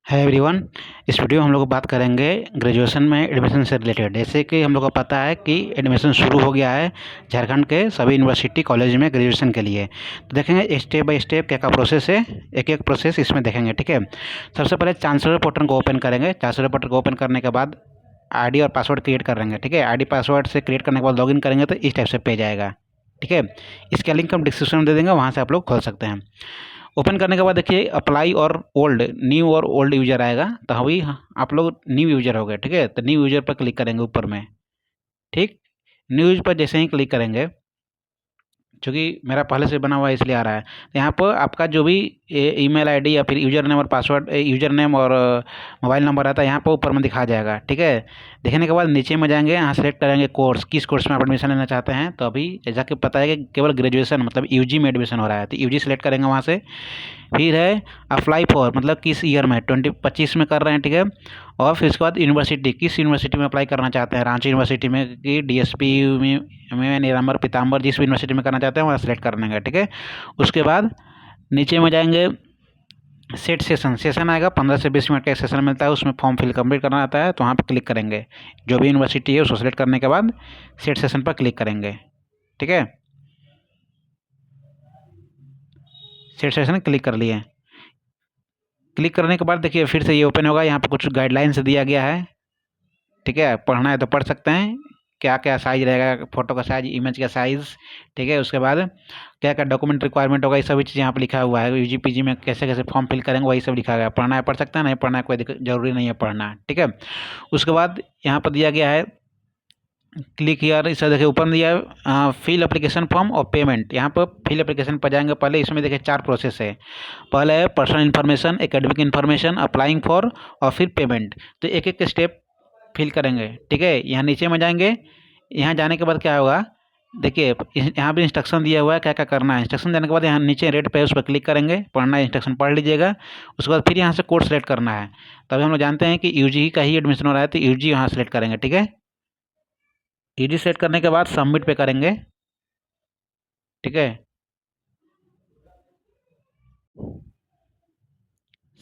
है एवरीवन। इस वीडियो में हम लोग बात करेंगे ग्रेजुएशन में एडमिशन से रिलेटेड। जैसे कि हम लोग को पता है कि एडमिशन शुरू हो गया है झारखंड के सभी यूनिवर्सिटी कॉलेज में ग्रेजुएशन के लिए। तो देखेंगे स्टेप बाय स्टेप क्या क्या प्रोसेस है, एक एक प्रोसेस इसमें देखेंगे। ठीक है, सबसे पहले चांसलर पोर्टल को ओपन करेंगे। चांसलर पोर्टल को ओपन करने के बाद आईडी और पासवर्ड क्रिएट कर लेंगे। ठीक है, आईडी पासवर्ड से क्रिएट करने के बाद लॉगिन करेंगे तो इस टाइप से पेज आएगा। ठीक है, इसका लिंक हम डिस्क्रिप्शन में दे देंगे, वहाँ से आप लोग खोल सकते हैं। ओपन करने के बाद देखिए अप्लाई और ओल्ड, न्यू और ओल्ड यूजर आएगा। तो अभी आप लोग न्यू यूजर हो गए। ठीक है, तो न्यू यूजर पर क्लिक करेंगे ऊपर में। ठीक, न्यू यूजर पर जैसे ही क्लिक करेंगे, चूँकि मेरा पहले से बना हुआ है इसलिए आ रहा है। तो यहाँ पर आपका जो भी ईमेल आईडी या फिर यूज़र नेम और पासवर्ड, यूज़र नेम और मोबाइल नंबर आता है यहाँ पर ऊपर में दिखा जाएगा। ठीक है, देखने के बाद नीचे में जाएंगे, यहाँ सेलेक्ट करेंगे कोर्स, किस कोर्स में आप एडमिशन लेना चाहते हैं। तो अभी जैसा कि पता है कि केवल ग्रेजुएशन मतलब यूजी में एडमिशन हो रहा है, तो यूजी सेलेक्ट करेंगे वहाँ से। फिर है अप्लाई फॉर, मतलब किस ईयर में, 2025 में कर रहे हैं। ठीक है, और फिर उसके बाद यूनिवर्सिटी, किस यूनिवर्सिटी में अप्लाई करना चाहते हैं, रांची यूनिवर्सिटी में कि डीएसपी में नीलांबर पीताम्बर, जिस भी यूनिवर्सिटी में करना चाहते हैं वहाँ सेलेक्ट कर लेंगे। ठीक है, उसके बाद नीचे में जाएंगे, सेट सेशन आएगा, 15 से 20 मिनट का एक सेशन मिलता है, उसमें फॉर्म फिल कंप्लीट करना आता है। तो वहाँ पर क्लिक करेंगे, जो भी यूनिवर्सिटी है उसको सेलेक्ट करने के बाद सेट सेशन पर क्लिक करेंगे। ठीक है, सेट सेशन क्लिक कर लिए। क्लिक करने के बाद देखिए फिर से ये ओपन होगा, यहाँ पे कुछ गाइडलाइंस दिया गया है। ठीक है, पढ़ना है तो पढ़ सकते हैं, क्या क्या साइज रहेगा, फोटो का साइज, इमेज का साइज़। ठीक है, उसके बाद क्या क्या डॉक्यूमेंट रिक्वायरमेंट होगा, ये सभी चीज़ यहाँ पे लिखा हुआ है। यूजी पीजी में कैसे कैसे फॉर्म फिल करेंगे वही सब लिखा गया है। पढ़ना है पढ़ सकते हैं, नहीं पढ़ना है कोई दिक्कत, जरूरी नहीं है पढ़ना। ठीक है, उसके बाद यहाँ पर दिया गया है क्लिक हियर, इस देखिए ऊपर में दिया है फिल एप्लीकेशन फॉर्म और पेमेंट। यहाँ पर फिल एप्लीकेशन पर जाएंगे, पहले इसमें देखिए 4 प्रोसेस है। पहले है personal information, academic information, applying for और फिर पेमेंट। तो एक एक स्टेप फिल करेंगे। ठीक है, यहाँ नीचे में जाएंगे, यहाँ जाने के बाद क्या होगा देखिए, यहाँ पे इंस्ट्रक्शन दिया हुआ है क्या क्या करना है। इंस्ट्रक्शन देने के बाद यहाँ नीचे रेड पे उस पर क्लिक करेंगे, पढ़ना है इंस्ट्रक्शन पढ़ लीजिएगा। उसके बाद फिर यहाँ से कोर्स सेलेक्ट करना है। तभी हम लोग जानते हैं कि यूजी का ही एडमिशन हो रहा है, तो यूजी यहाँ सेलेक्ट करेंगे। ठीक है, यूजी सेलेक्ट करने के बाद सबमिट पे करेंगे। ठीक है,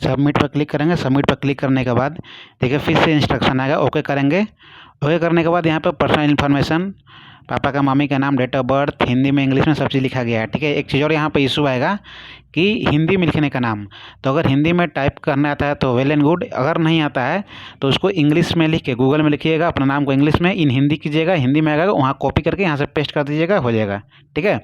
सबमिट पर क्लिक करेंगे। सबमिट पर क्लिक करने के बाद देखिए फिर से इंस्ट्रक्शन आएगा, ओके करेंगे। ओके करने के बाद यहाँ पर पर्सनल इन्फॉर्मेशन, पापा का, मम्मी का नाम, डेट ऑफ बर्थ, हिंदी में इंग्लिश में सब चीज़ लिखा गया है। ठीक है, एक चीज़ और यहाँ पर इशू आएगा कि हिंदी में लिखने का नाम, तो अगर हिंदी में टाइप करना आता है तो वेल एंड गुड, अगर नहीं आता है तो उसको इंग्लिश में लिख के गूगल में लिखिएगा, अपना नाम को इंग्लिश में इन हिंदी कीजिएगा, हिंदी में आएगा वहाँ कॉपी करके यहाँ से पेस्ट कर दीजिएगा, हो जाएगा। ठीक है,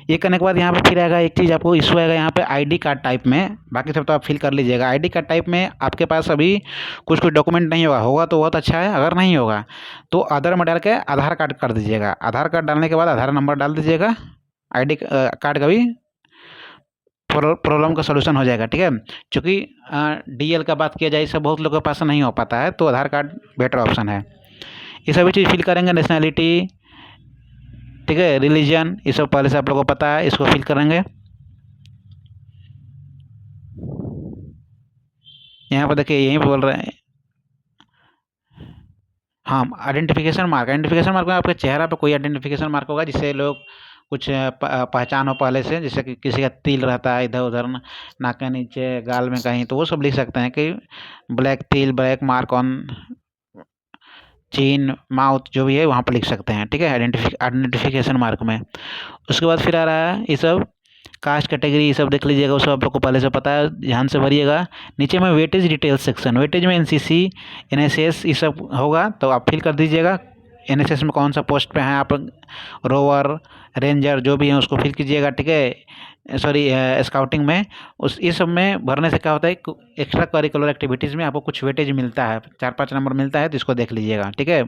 ये करने के बाद यहाँ पे फिर आएगा एक चीज़ आपको इशू आएगा यहाँ पे आईडी कार्ड टाइप में, बाकी सब तो आप फिल कर लीजिएगा। आईडी कार्ड टाइप में आपके पास अभी कुछ डॉक्यूमेंट नहीं होगा, होगा तो बहुत अच्छा है, अगर नहीं होगा तो अदर में डाल के आधार कार्ड कर दीजिएगा। आधार कार्ड डालने के बाद आधार नंबर डाल दीजिएगा, आईडी कार्ड का भी प्रॉब्लम का सलूशन हो जाएगा। ठीक है, चूँकि डीएल का बात किया जाए इससे बहुत लोगों के पास नहीं हो पाता है, तो आधार कार्ड बेटर ऑप्शन है। ये सभी चीज़ फिल करेंगे, नेशनैलिटी, ठीक है, रिलीजन, ये सब पहले से आप लोगों को पता है, इसको फिल करेंगे। यहाँ पर देखिए यहीं पर बोल रहे हैं हाँ आइडेंटिफिकेशन मार्क में आपके चेहरा पर कोई आइडेंटिफिकेशन मार्क होगा जिससे लोग कुछ पहचान हो पहले से, जैसे कि किसी का तिल रहता है इधर उधर नाक के नीचे, गाल में कहीं, तो वो सब लिख सकते हैं कि ब्लैक तिल, ब्लैक मार्क ऑन चीन, माउथ, जो भी है वहाँ पर लिख सकते हैं। ठीक है, आइडेंटिफिकेशन मार्क में। उसके बाद फिर आ रहा है ये सब कास्ट कैटेगरी, ये सब देख लीजिएगा, वो सब आप लोग को पहले से पता है, ध्यान से भरिएगा। नीचे में वेटेज डिटेल्स सेक्शन, वेटेज में एनसीसी, एनएसएस ये सब होगा तो आप फिल कर दीजिएगा। एनएसएस में कौन सा पोस्ट पे हैं आप, रोवर, रेंजर, जो भी हैं उसको फिल कीजिएगा। ठीक है, सॉरी स्काउटिंग में, उस इस सब में भरने से क्या होता है, एक्स्ट्रा करिकुलर एक्टिविटीज़ में आपको कुछ वेटेज मिलता है, 4-5 नंबर मिलता है, तो इसको देख लीजिएगा। ठीक है,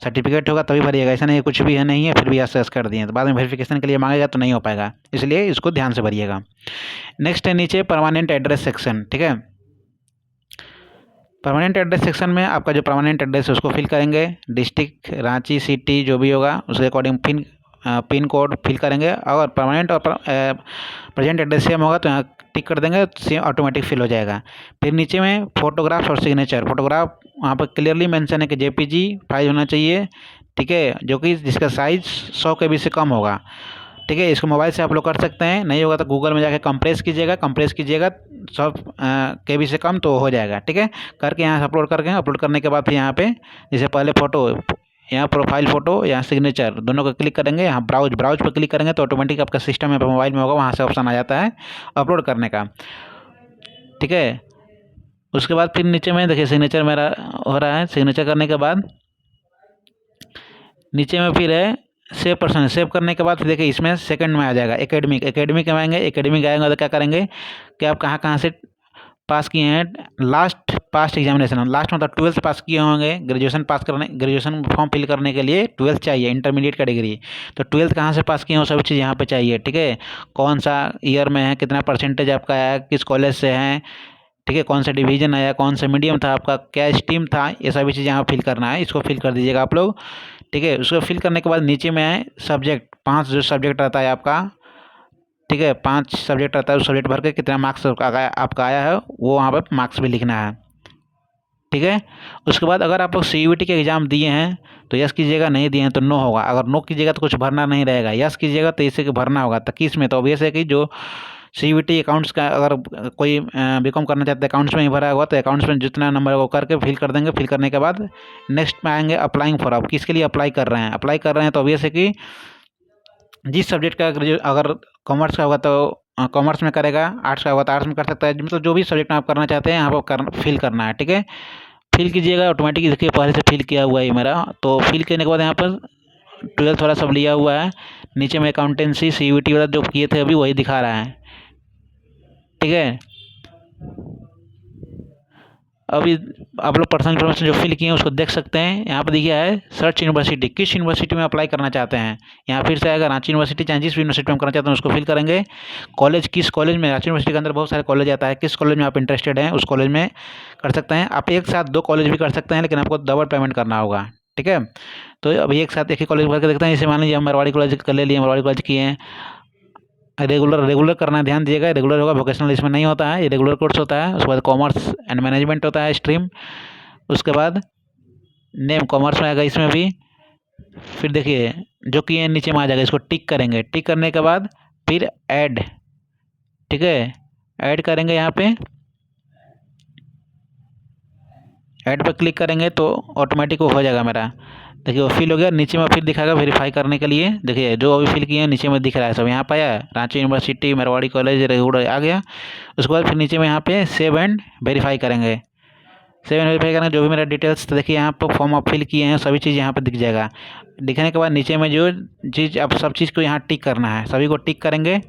सर्टिफिकेट होगा तभी भरिएगा, ऐसा नहीं कुछ भी है नहीं है फिर भी एस कर दिए तो बाद में वेरिफिकेशन के लिए मांगेगा तो नहीं हो पाएगा, इसलिए इसको ध्यान से भरिएगा। नेक्स्ट है नीचे परमानेंट एड्रेस सेक्शन। ठीक है, परमानेंट एड्रेस सेक्शन में आपका जो परमानेंट एड्रेस है उसको फिल करेंगे, डिस्ट्रिक्ट, रांची, सिटी जो भी होगा उसके अकॉर्डिंग पिन कोड फिल करेंगे। अगर परमानेंट और प्रेजेंट एड्रेस सेम होगा तो यहाँ टिक कर देंगे, सेम ऑटोमेटिक फिल हो जाएगा। फिर नीचे में फोटोग्राफ और सिग्नेचर, फोटोग्राफ वहाँ पर क्लियरली मेंशन है कि जेपीजी फाइल होना चाहिए। ठीक है, जो कि जिसका साइज़ 100 KB से कम होगा। ठीक है, इसको मोबाइल से आप लोग कर सकते हैं, नहीं होगा तो गूगल में जाके कंप्रेस कीजिएगा, KB से कम तो हो जाएगा, ठीक है। करके यहाँ से अपलोड करने के बाद फिर यहाँ पे जैसे पहले फ़ोटो, यहाँ प्रोफाइल फ़ोटो, यहाँ सिग्नेचर, दोनों को क्लिक करेंगे। यहाँ ब्राउज पर क्लिक करेंगे तो ऑटोमेटिक आपका सिस्टम में मोबाइल में होगा, वहाँ से ऑप्शन आ जाता है अपलोड करने का, ठीक है। उसके बाद फिर नीचे में देखिए सिग्नेचर मेरा हो रहा है। सिग्नेचर करने के बाद नीचे में फिर है सेव पर्सन। सेव करने के बाद फिर देखिए इसमें सेकंड में आ जाएगा एकेडमिक में आएंगे। एकेडमिक आएंगे तो क्या करेंगे कि आप कहाँ कहाँ से पास किए हैं, लास्ट पास्ट एग्जामिनेशन, लास्ट मतलब 12th पास किए होंगे। ग्रेजुएशन फॉर्म फिल करने के लिए 12th चाहिए, इंटरमीडिएट का डिग्री। तो 12th कहाँ से पास किए हो सभी चीज़ यहाँ पे चाहिए, ठीक है। कौन सा ईयर में है, कितना परसेंटेज आपका आया, किस कॉलेज से हैं, ठीक है, कौन सा डिवीजन आया, कौन सा मीडियम था आपका, क्या स्ट्रीम था, ये सभी चीज़ यहाँ फिल करना है। इसको फिल कर दीजिएगा आप लोग, ठीक है। उसको फिल करने के बाद नीचे में आए सब्जेक्ट, 5 जो सब्जेक्ट रहता है आपका, ठीक है, 5 सब्जेक्ट रहता है। उस सब्जेक्ट भर के कितना मार्क्स आपका आया है वो वहाँ पर मार्क्स भी लिखना है, ठीक है। उसके बाद अगर आप लोग CUET के एग्ज़ाम दिए हैं तो यस कीजिएगा, नहीं दिए हैं तो नो होगा। अगर नो कीजिएगा तो कुछ भरना नहीं रहेगा, यस कीजिएगा तो इसे भरना होगा। तो किस में, तो ऑब्वियस है कि जो CUET अकाउंट्स का, अगर कोई बीकॉम करना चाहते हैं अकाउंट्स में ही भरा हुआ तो अकाउंट्स में जितना नंबर है वो करके फिल कर देंगे। फिल करने के बाद नेक्स्ट में आएंगे अप्लाइंग फॉर। आप किसके लिए अप्लाई कर रहे हैं तो ऑब्वियस है कि जिस सब्जेक्ट का अगर कॉमर्स का होगा तो कॉमर्स में करेगा, आर्ट्स का होगा तो आर्ट्स में कर सकता है। मतलब जो भी सब्जेक्ट में आप करना चाहते हैं यहाँ पर फिल करना है, ठीक है। फिल कीजिएगा ऑटोमेटिक, देखिए पहले से फिल किया हुआ है मेरा। तो फिल करने के बाद यहाँ पर 12th वाला सब लिया हुआ है। नीचे में अकाउंटेंसी CUET वाला जो किए थे अभी वही दिखा रहा है, ठीक है। अभी आप लोग पर्सनल इन्फॉर्मेशन जो फिल किए हैं उसको देख सकते हैं। यहाँ पर दिया है सर्च यूनिवर्सिटी, किस यूनिवर्सिटी में अप्लाई करना चाहते हैं। यहाँ फिर से आएगा रांची यूनिवर्सिटी, चाहे जिस भी यूनिवर्सिटी में करना चाहते हैं उसको फिल करेंगे। कॉलेज, किस कॉलेज में, रांची यूनिवर्सिटी के अंदर बहुत सारे कॉलेज आता है, किस कॉलेज में आप इंटरेस्टेड हैं उस कॉलेज में कर सकते हैं। आप एक साथ 2 कॉलेज भी कर सकते हैं, लेकिन आपको डबल पेमेंट करना होगा, ठीक है। तो अभी एक साथ एक ही कॉलेज भर के देखते हैं। जैसे मान लीजिए हम मारवाड़ी कॉलेज कर ले लिए, मारवाड़ी कॉलेज किए हैं। रेगुलर करना है, ध्यान दीजिएगा, रेगुलर होगा, वोकेशनल इसमें नहीं होता है, ये रेगुलर कोर्स होता है। उसके बाद कॉमर्स एंड मैनेजमेंट होता है स्ट्रीम। उसके बाद नेम कॉमर्स में आएगा इसमें भी। फिर देखिए जो किए नीचे में आ जाएगा, इसको टिक करेंगे। टिक करने के बाद फिर ऐड, ठीक है, ऐड करेंगे। यहाँ पे ऐड पर क्लिक करेंगे तो ऑटोमेटिक वो हो जाएगा मेरा। देखिए वो फिल हो गया। नीचे में फिर दिखाएगा वेरीफाई करने के लिए। देखिए जो अभी फिल किए हैं नीचे में दिख रहा है सब। यहाँ पे आया Ranchi university, Marwari college, regular आ गया। उसके बाद फिर नीचे में यहाँ पे सेव एंड वेरीफाई करेंगे। सेव एंड वेरीफाई करेंगे जो भी मेरा डिटेल्स, तो देखिए यहाँ पर फॉर्म आप फिल किए हैं सभी चीज़ यहाँ पर दिख जाएगा। दिखने के बाद नीचे में जो चीज़, आप सब चीज़ को यहाँ टिक करना है, सभी को टिक करेंगे।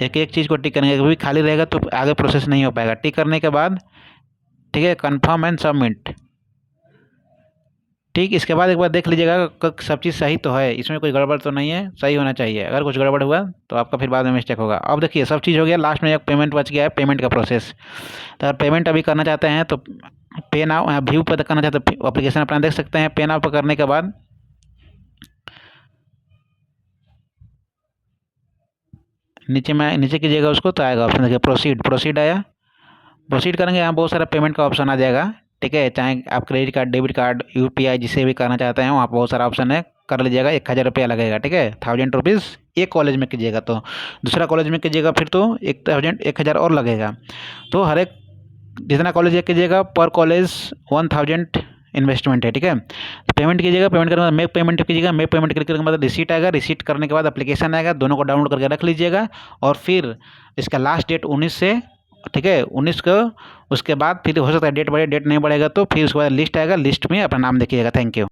एक एक चीज़ को टिक करेंगे, कभी खाली रहेगा तो आगे प्रोसेस नहीं हो पाएगा। टिक करने के बाद ठीक है, कन्फर्म एंड सबमिट, ठीक। इसके बाद एक बार देख लीजिएगा सब चीज़ सही तो है, इसमें कोई गड़बड़ तो नहीं है, सही होना चाहिए। अगर कुछ गड़बड़ हुआ तो आपका फिर बाद में मिस्टेक होगा। अब देखिए सब चीज़ हो गया, लास्ट में एक पेमेंट बच गया है, पेमेंट का प्रोसेस। तो अगर पेमेंट अभी करना चाहते हैं तो पे नाउ व्यू पर करना चाहते हैं, एप्लीकेशन अपना देख सकते हैं। पे नाउ पर करने के बाद नीचे कीजिएगा उसको तो आएगा ऑप्शन, देखिए प्रोसीड आया। प्रोसीड करेंगे, यहाँ बहुत सारा पेमेंट का ऑप्शन आ जाएगा, ठीक है। चाहे आप credit card, debit card, UPI जिसे भी करना चाहते हैं वहाँ बहुत सारा ऑप्शन है, कर लीजिएगा। 1000 रुपया लगेगा, ठीक है, 1000 रुपीज़। एक कॉलेज में कीजिएगा तो दूसरा कॉलेज में कीजिएगा फिर तो 1000 और लगेगा। तो हर एक जितना कॉलेज कीजिएगा पर कॉलेज 1000 इन्वेस्टमेंट है, ठीक है। तो पेमेंट कीजिएगा, पेमेंट करने के बाद मेक पेमेंट कीजिएगा। मेक पेमेंट करने के बाद रिसीट आएगा, रिसीट करने के बाद एप्लीकेशन आएगा, दोनों को डाउनलोड करके रख लीजिएगा। और फिर इसका लास्ट डेट 19 से, ठीक है, 19 को। उसके बाद फिर हो सकता है डेट बढ़े, डेट नहीं बढ़ेगा तो फिर उसके बाद लिस्ट आएगा, लिस्ट में अपना नाम देखिएगा। Thank you.